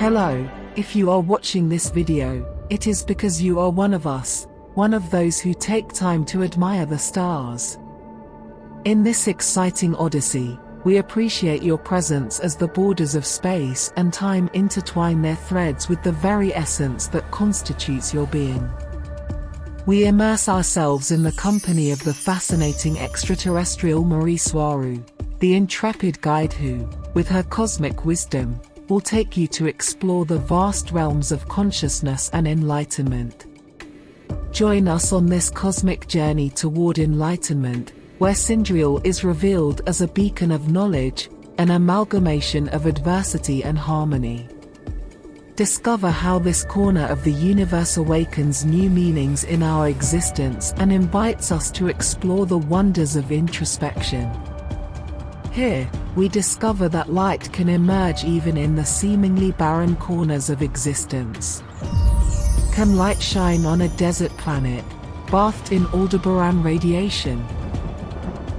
Hello, if you are watching this video, it is because you are one of us, one of those who take time to admire the stars. In this exciting odyssey, we appreciate your presence as the borders of space and time intertwine their threads with the very essence that constitutes your being. We immerse ourselves in the company of the fascinating extraterrestrial Mari Swaruu, the intrepid guide who, with her cosmic wisdom, will take you to explore the vast realms of consciousness and enlightenment. Join us on this cosmic journey toward enlightenment, where Cyndriel is revealed as a beacon of knowledge, an amalgamation of adversity and harmony. Discover how this corner of the universe awakens new meanings in our existence and invites us to explore the wonders of introspection. Here, we discover that light can emerge even in the seemingly barren corners of existence. Can light shine on a desert planet, bathed in Aldebaran radiation?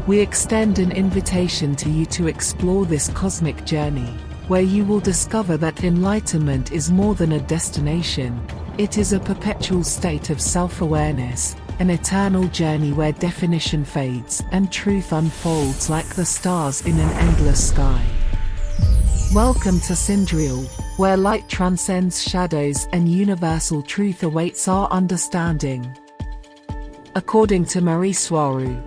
We extend an invitation to you to explore this cosmic journey, where you will discover that enlightenment is more than a destination, it is a perpetual state of self-awareness, an eternal journey where definition fades and truth unfolds like the stars in an endless sky. Welcome to Cyndriel, where light transcends shadows and universal truth awaits our understanding. According to Mari Swaruu,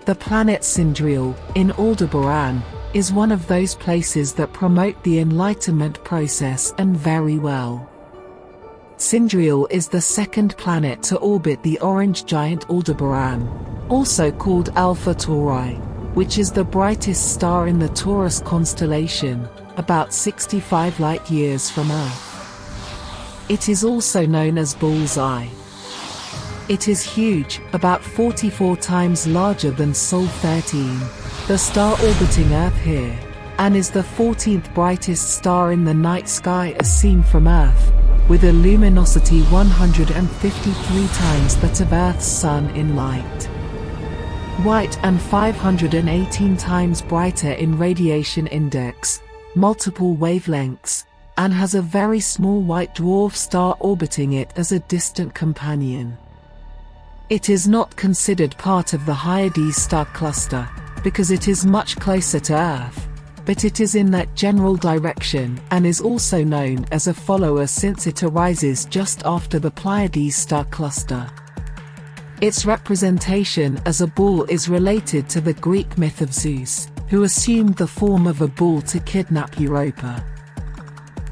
the planet Cyndriel, in Aldebaran, is one of those places that promote the enlightenment process and very well. Cyndriel is the second planet to orbit the orange giant Aldebaran, also called Alpha Tauri, which is the brightest star in the Taurus constellation, about 65 light-years from Earth. It is also known as Bullseye. It is huge, about 44 times larger than Sol 13, the star orbiting Earth here, and is the 14th brightest star in the night sky as seen from Earth, with a luminosity 153 times that of Earth's Sun in light. White and 518 times brighter in radiation index, multiple wavelengths, and has a very small white dwarf star orbiting it as a distant companion. It is not considered part of the Hyades star cluster, because it is much closer to Earth, but it is in that general direction and is also known as a follower since it arises just after the Pleiades star cluster. Its representation as a bull is related to the Greek myth of Zeus, who assumed the form of a bull to kidnap Europa.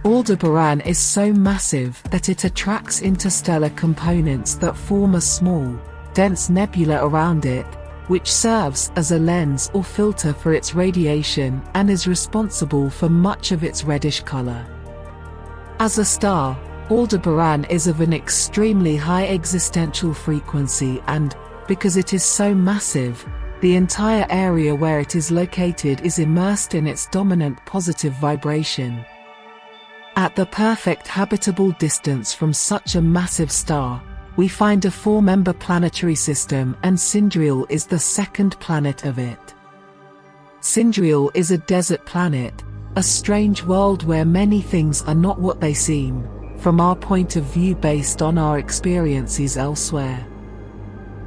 Aldebaran is so massive that it attracts interstellar components that form a small, dense nebula around it, which serves as a lens or filter for its radiation and is responsible for much of its reddish color. As a star, Aldebaran is of an extremely high existential frequency and, because it is so massive, the entire area where it is located is immersed in its dominant positive vibration. At the perfect habitable distance from such a massive star, we find a 4-member planetary system and Cyndriel is the second planet of it. Cyndriel is a desert planet, a strange world where many things are not what they seem, from our point of view based on our experiences elsewhere.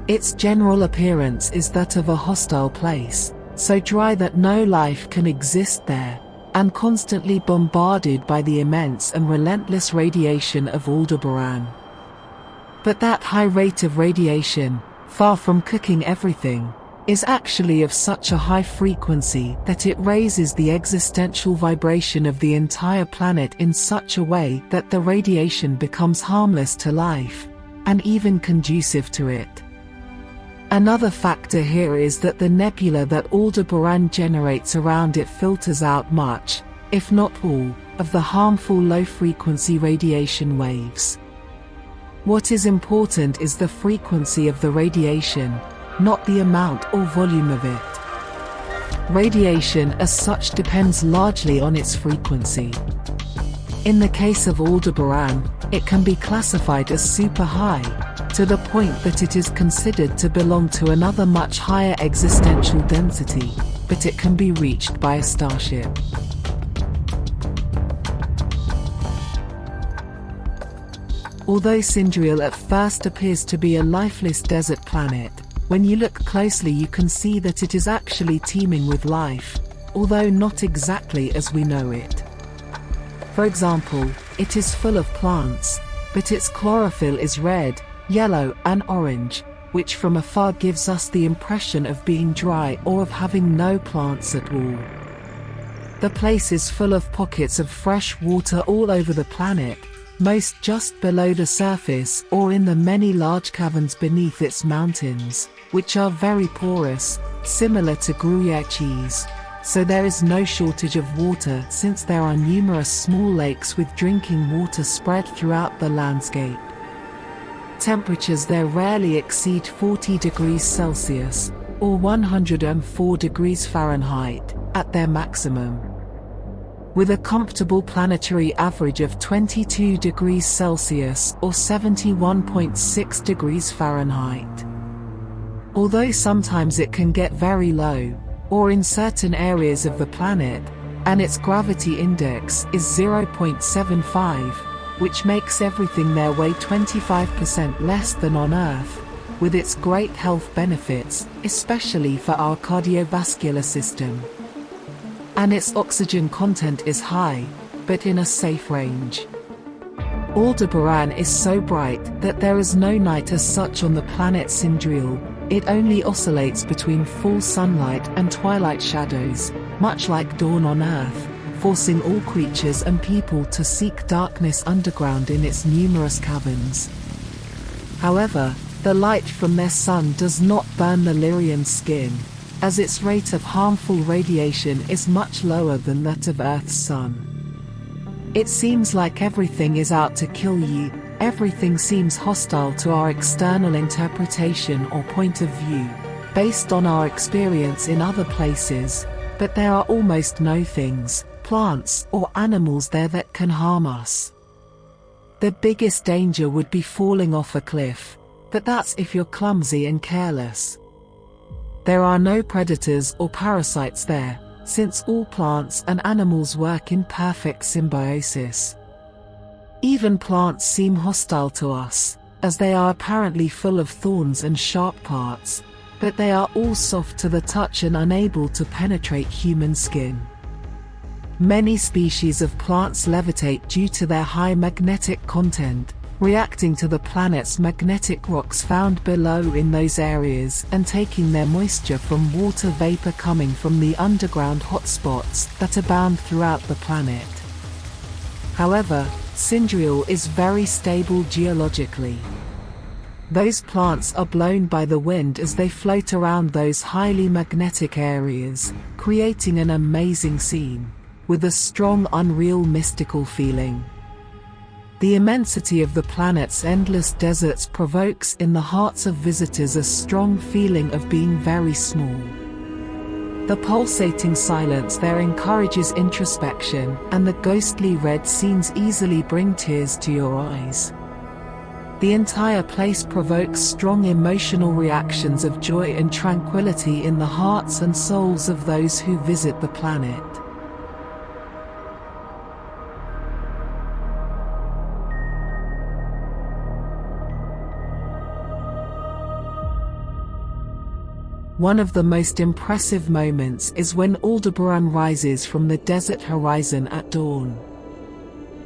Its general appearance is that of a hostile place, so dry that no life can exist there, and constantly bombarded by the immense and relentless radiation of Aldebaran. But that high rate of radiation, far from cooking everything, is actually of such a high frequency that it raises the existential vibration of the entire planet in such a way that the radiation becomes harmless to life, and even conducive to it. Another factor here is that the nebula that Aldebaran generates around it filters out much, if not all, of the harmful low-frequency radiation waves. What is important is the frequency of the radiation, not the amount or volume of it. Radiation as such depends largely on its frequency. In the case of Aldebaran, it can be classified as super high, to the point that it is considered to belong to another much higher existential density, but it can be reached by a starship. Although Cyndriel at first appears to be a lifeless desert planet, when you look closely you can see that it is actually teeming with life, although not exactly as we know it. For example, it is full of plants, but its chlorophyll is red, yellow, and orange, which from afar gives us the impression of being dry or of having no plants at all. The place is full of pockets of fresh water all over the planet, most just below the surface or in the many large caverns beneath its mountains, which are very porous, similar to Gruyere cheese. So there is no shortage of water since there are numerous small lakes with drinking water spread throughout the landscape. Temperatures there rarely exceed 40 degrees Celsius, or 104 degrees Fahrenheit, at their maximum, with a comfortable planetary average of 22 degrees Celsius or 71.6 degrees Fahrenheit. Although sometimes it can get very low, or in certain areas of the planet, and its gravity index is 0.75, which makes everything there weigh 25% less than on Earth, with its great health benefits, especially for our cardiovascular system. And its oxygen content is high, but in a safe range. Aldebaran is so bright that there is no night as such on the planet Cyndriel. It only oscillates between full sunlight and twilight shadows, much like dawn on Earth, forcing all creatures and people to seek darkness underground in its numerous caverns. However, the light from their sun does not burn the Lyrian's skin, as its rate of harmful radiation is much lower than that of Earth's sun. It seems like everything is out to kill you. Everything seems hostile to our external interpretation or point of view, based on our experience in other places, but there are almost no things, plants or animals there that can harm us. The biggest danger would be falling off a cliff, but that's if you're clumsy and careless. There are no predators or parasites there, since all plants and animals work in perfect symbiosis. Even plants seem hostile to us, as they are apparently full of thorns and sharp parts, but they are all soft to the touch and unable to penetrate human skin. Many species of plants levitate due to their high magnetic content, reacting to the planet's magnetic rocks found below in those areas and taking their moisture from water vapor coming from the underground hotspots that abound throughout the planet. However, Cyndriel is very stable geologically. Those plants are blown by the wind as they float around those highly magnetic areas, creating an amazing scene, with a strong unreal mystical feeling. The immensity of the planet's endless deserts provokes in the hearts of visitors a strong feeling of being very small. The pulsating silence there encourages introspection, and the ghostly red scenes easily bring tears to your eyes. The entire place provokes strong emotional reactions of joy and tranquility in the hearts and souls of those who visit the planet. One of the most impressive moments is when Aldebaran rises from the desert horizon at dawn.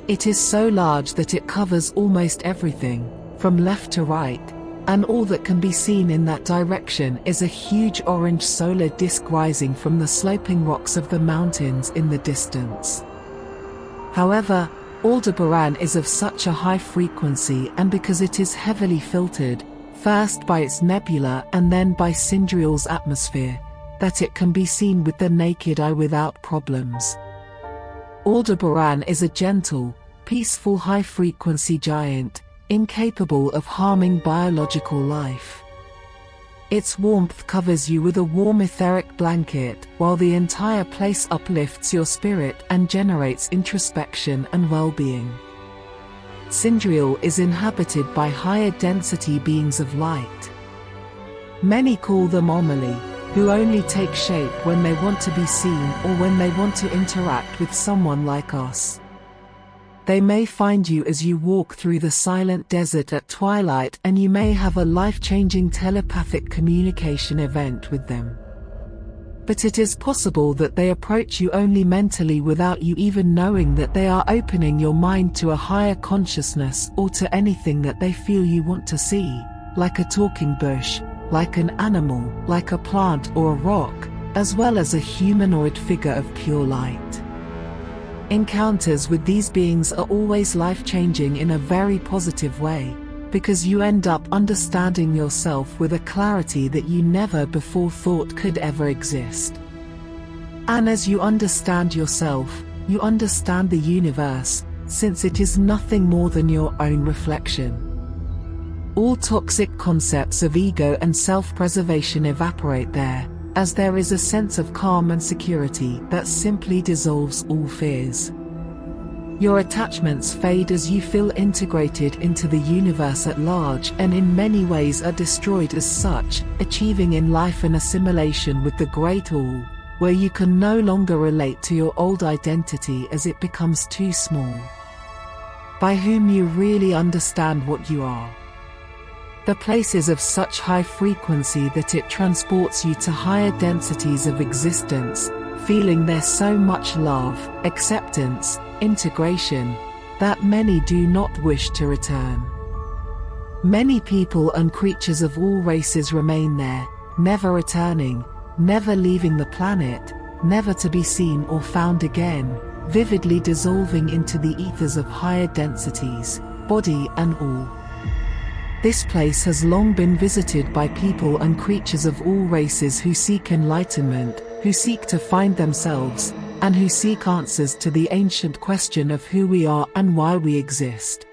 It is so large that it covers almost everything, from left to right, and all that can be seen in that direction is a huge orange solar disk rising from the sloping rocks of the mountains in the distance. However, Aldebaran is of such a high frequency, and because it is heavily filtered, first by its nebula and then by Cyndriel's atmosphere, that it can be seen with the naked eye without problems. Aldebaran is a gentle, peaceful high-frequency giant, incapable of harming biological life. Its warmth covers you with a warm etheric blanket, while the entire place uplifts your spirit and generates introspection and well-being. Cyndriel is inhabited by higher density beings of light. Many call them Omali, who only take shape when they want to be seen or when they want to interact with someone like us. They may find you as you walk through the silent desert at twilight, and you may have a life-changing telepathic communication event with them. But it is possible that they approach you only mentally without you even knowing that they are opening your mind to a higher consciousness or to anything that they feel you want to see, like a talking bush, like an animal, like a plant or a rock, as well as a humanoid figure of pure light. Encounters with these beings are always life-changing in a very positive way, because you end up understanding yourself with a clarity that you never before thought could ever exist. And as you understand yourself, you understand the universe, since it is nothing more than your own reflection. All toxic concepts of ego and self-preservation evaporate there, as there is a sense of calm and security that simply dissolves all fears. Your attachments fade as you feel integrated into the universe at large, and in many ways are destroyed as such, achieving in life an assimilation with the Great All, where you can no longer relate to your old identity as it becomes too small. By whom you really understand what you are. The place is of such high frequency that it transports you to higher densities of existence, feeling there so much love, acceptance, integration, that many do not wish to return. Many people and creatures of all races remain there, never returning, never leaving the planet, never to be seen or found again, vividly dissolving into the ethers of higher densities, body and all. This place has long been visited by people and creatures of all races who seek enlightenment, who seek to find themselves, and who seek answers to the ancient question of who we are and why we exist.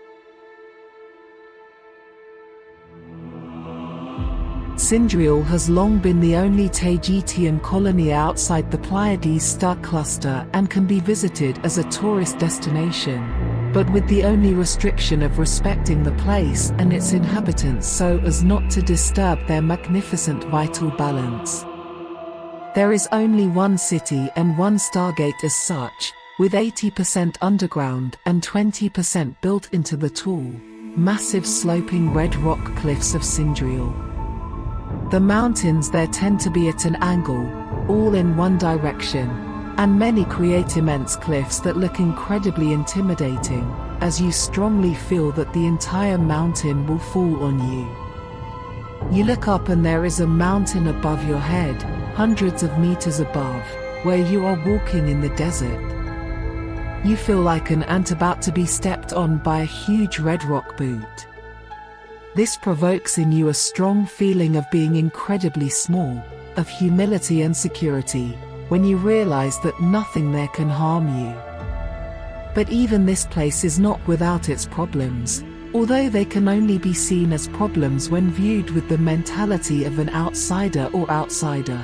Cyndriel has long been the only Taygetian colony outside the Pleiades star cluster and can be visited as a tourist destination, but with the only restriction of respecting the place and its inhabitants so as not to disturb their magnificent vital balance. There is only one city and one stargate as such, with 80% underground and 20% built into the tall, massive sloping red rock cliffs of Cyndriel. The mountains there tend to be at an angle, all in one direction, and many create immense cliffs that look incredibly intimidating, as you strongly feel that the entire mountain will fall on you. You look up and there is a mountain above your head, hundreds of meters above, where you are walking in the desert. You feel like an ant about to be stepped on by a huge red rock boot. This provokes in you a strong feeling of being incredibly small, of humility and security, when you realize that nothing there can harm you. But even this place is not without its problems, although they can only be seen as problems when viewed with the mentality of an outsider or outsider.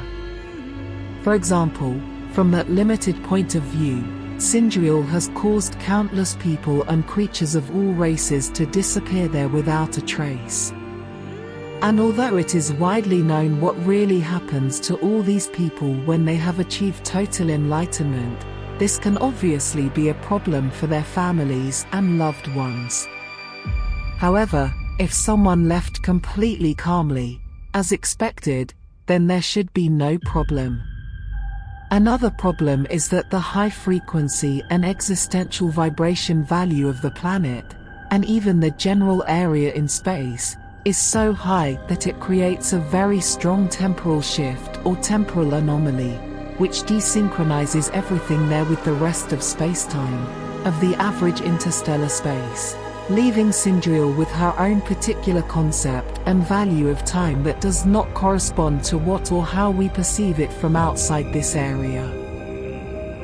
For example, from that limited point of view, Cyndriel has caused countless people and creatures of all races to disappear there without a trace. And although it is widely known what really happens to all these people when they have achieved total enlightenment, this can obviously be a problem for their families and loved ones. However, if someone left completely calmly, as expected, then there should be no problem. Another problem is that the high frequency and existential vibration value of the planet, and even the general area in space, is so high that it creates a very strong temporal shift or temporal anomaly, which desynchronizes everything there with the rest of space-time, of the average interstellar space, leaving Cyndriel with her own particular concept and value of time that does not correspond to what or how we perceive it from outside this area.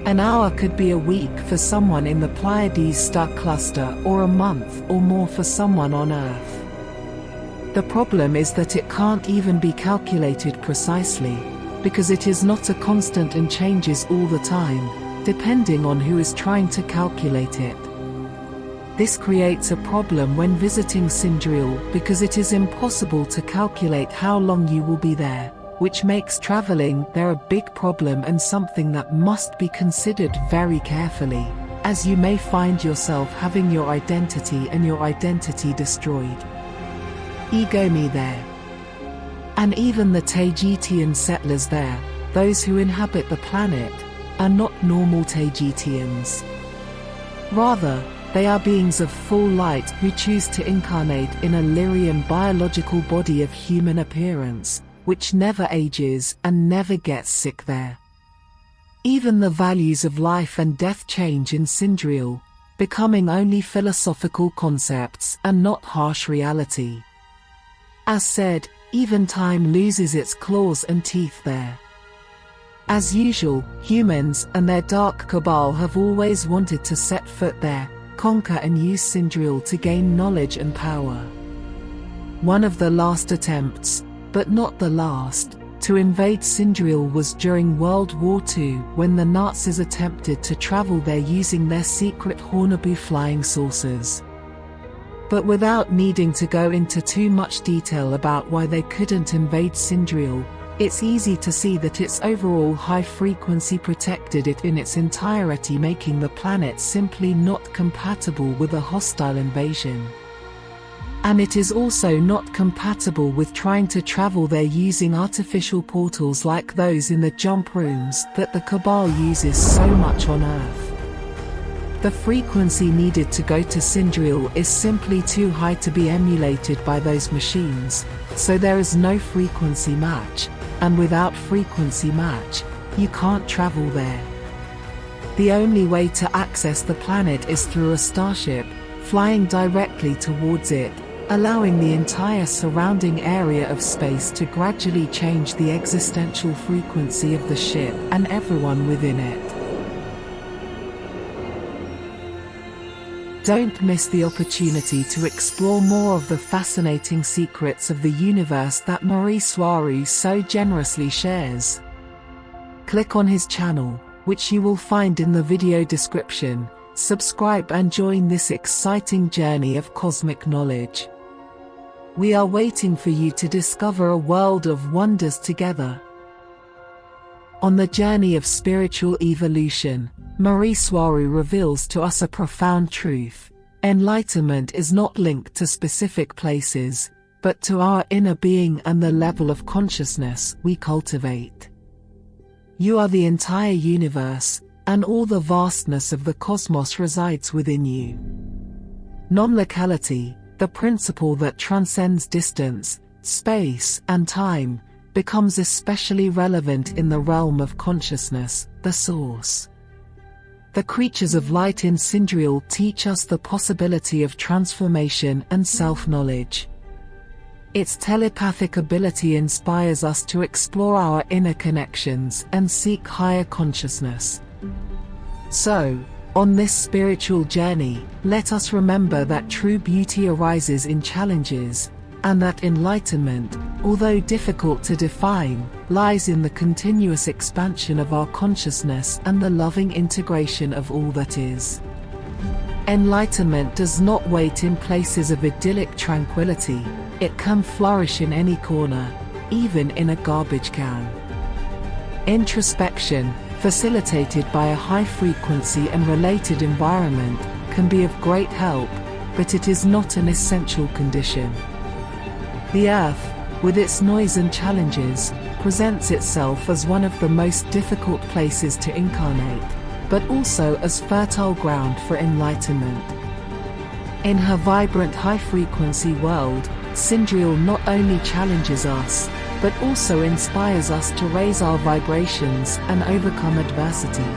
An hour could be a week for someone in the Pleiades star cluster, or a month or more for someone on Earth. The problem is that it can't even be calculated precisely, because it is not a constant and changes all the time, depending on who is trying to calculate it. This creates a problem when visiting Cyndriel because it is impossible to calculate how long you will be there, which makes traveling there a big problem and something that must be considered very carefully, as you may find yourself having your identity and your identity destroyed. Ego me there. And even the Taygetian settlers there, those who inhabit the planet, are not normal Taygetians. Rather, they are beings of full light who choose to incarnate in a Lyrian biological body of human appearance, which never ages and never gets sick there. Even the values of life and death change in Cyndriel, becoming only philosophical concepts and not harsh reality. As said, even time loses its claws and teeth there. As usual, humans and their dark cabal have always wanted to set foot there, conquer and use Cyndriel to gain knowledge and power. One of the last attempts, but not the last, to invade Cyndriel was during World War II, when the Nazis attempted to travel there using their secret Hornby flying saucers. But without needing to go into too much detail about why they couldn't invade Cyndriel, it's easy to see that its overall high frequency protected it in its entirety, making the planet simply not compatible with a hostile invasion. And it is also not compatible with trying to travel there using artificial portals like those in the jump rooms that the Cabal uses so much on Earth. The frequency needed to go to Cyndriel is simply too high to be emulated by those machines, so there is no frequency match, and without frequency match, you can't travel there. The only way to access the planet is through a starship, flying directly towards it, allowing the entire surrounding area of space to gradually change the existential frequency of the ship and everyone within it. Don't miss the opportunity to explore more of the fascinating secrets of the universe that Mari Swaruu so generously shares. Click on his channel, which you will find in the video description, subscribe and join this exciting journey of cosmic knowledge. We are waiting for you to discover a world of wonders together. On the journey of spiritual evolution, Mari Swaruu reveals to us a profound truth. Enlightenment is not linked to specific places, but to our inner being and the level of consciousness we cultivate. You are the entire universe, and all the vastness of the cosmos resides within you. Non-locality, the principle that transcends distance, space, and time, becomes especially relevant in the realm of consciousness, the source. The creatures of light in Cyndriel teach us the possibility of transformation and self-knowledge. Its telepathic ability inspires us to explore our inner connections and seek higher consciousness. So, on this spiritual journey, let us remember that true beauty arises in challenges, and that enlightenment, although difficult to define, lies in the continuous expansion of our consciousness and the loving integration of all that is. Enlightenment does not wait in places of idyllic tranquility, it can flourish in any corner, even in a garbage can. Introspection, facilitated by a high frequency and related environment, can be of great help, but it is not an essential condition. The Earth, with its noise and challenges, presents itself as one of the most difficult places to incarnate, but also as fertile ground for enlightenment. In her vibrant high-frequency world, Cyndriel not only challenges us, but also inspires us to raise our vibrations and overcome adversity.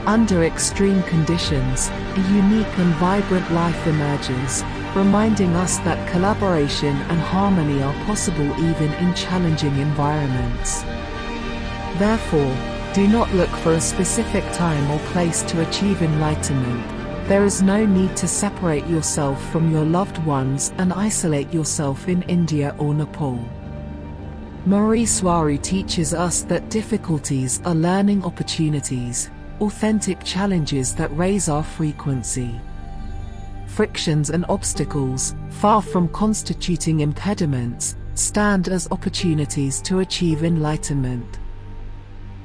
Under extreme conditions, a unique and vibrant life emerges, reminding us that collaboration and harmony are possible even in challenging environments. Therefore, do not look for a specific time or place to achieve enlightenment. There is no need to separate yourself from your loved ones and isolate yourself in India or Nepal. Mari Swaruu teaches us that difficulties are learning opportunities, authentic challenges that raise our frequency. Frictions and obstacles, far from constituting impediments, stand as opportunities to achieve enlightenment.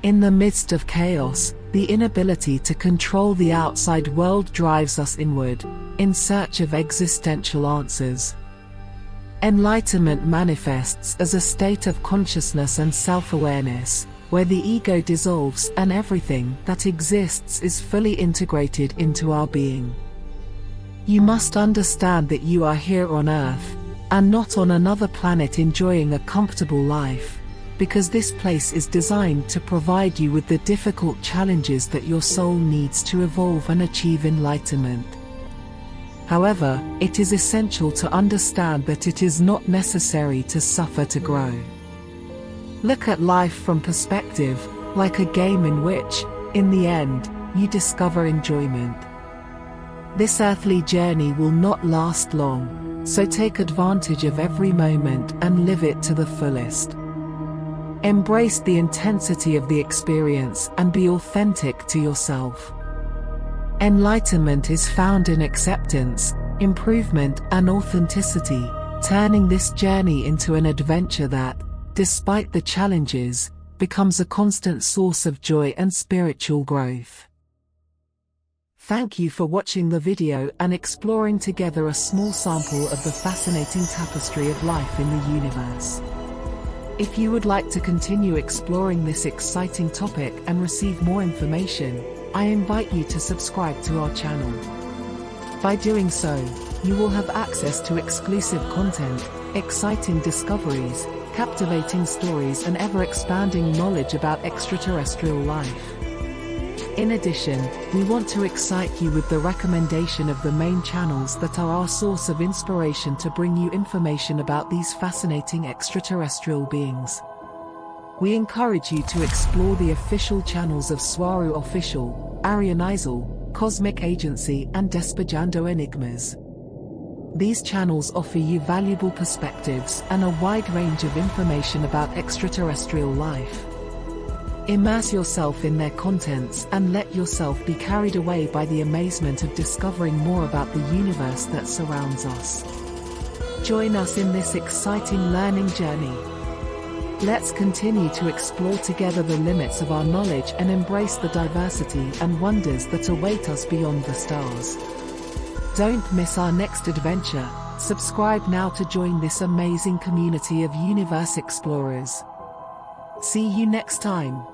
In the midst of chaos, the inability to control the outside world drives us inward, in search of existential answers. Enlightenment manifests as a state of consciousness and self-awareness, where the ego dissolves and everything that exists is fully integrated into our being. You must understand that you are here on Earth, and not on another planet enjoying a comfortable life, because this place is designed to provide you with the difficult challenges that your soul needs to evolve and achieve enlightenment. However, it is essential to understand that it is not necessary to suffer to grow. Look at life from perspective, like a game in which, in the end, you discover enjoyment. This earthly journey will not last long, so take advantage of every moment and live it to the fullest. Embrace the intensity of the experience and be authentic to yourself. Enlightenment is found in acceptance, improvement, and authenticity, turning this journey into an adventure that, despite the challenges, becomes a constant source of joy and spiritual growth. Thank you for watching the video and exploring together a small sample of the fascinating tapestry of life in the universe. If you would like to continue exploring this exciting topic and receive more information, I invite you to subscribe to our channel. By doing so, you will have access to exclusive content, exciting discoveries, captivating stories, and ever-expanding knowledge about extraterrestrial life. In addition, we want to excite you with the recommendation of the main channels that are our source of inspiration to bring you information about these fascinating extraterrestrial beings. We encourage you to explore the official channels of Swaruu Official, Arianizel, Cosmic Agency, and Despejando Enigmas. These channels offer you valuable perspectives and a wide range of information about extraterrestrial life. Immerse yourself in their contents and let yourself be carried away by the amazement of discovering more about the universe that surrounds us. Join us in this exciting learning journey. Let's continue to explore together the limits of our knowledge and embrace the diversity and wonders that await us beyond the stars. Don't miss our next adventure. Subscribe now to join this amazing community of universe explorers. See you next time.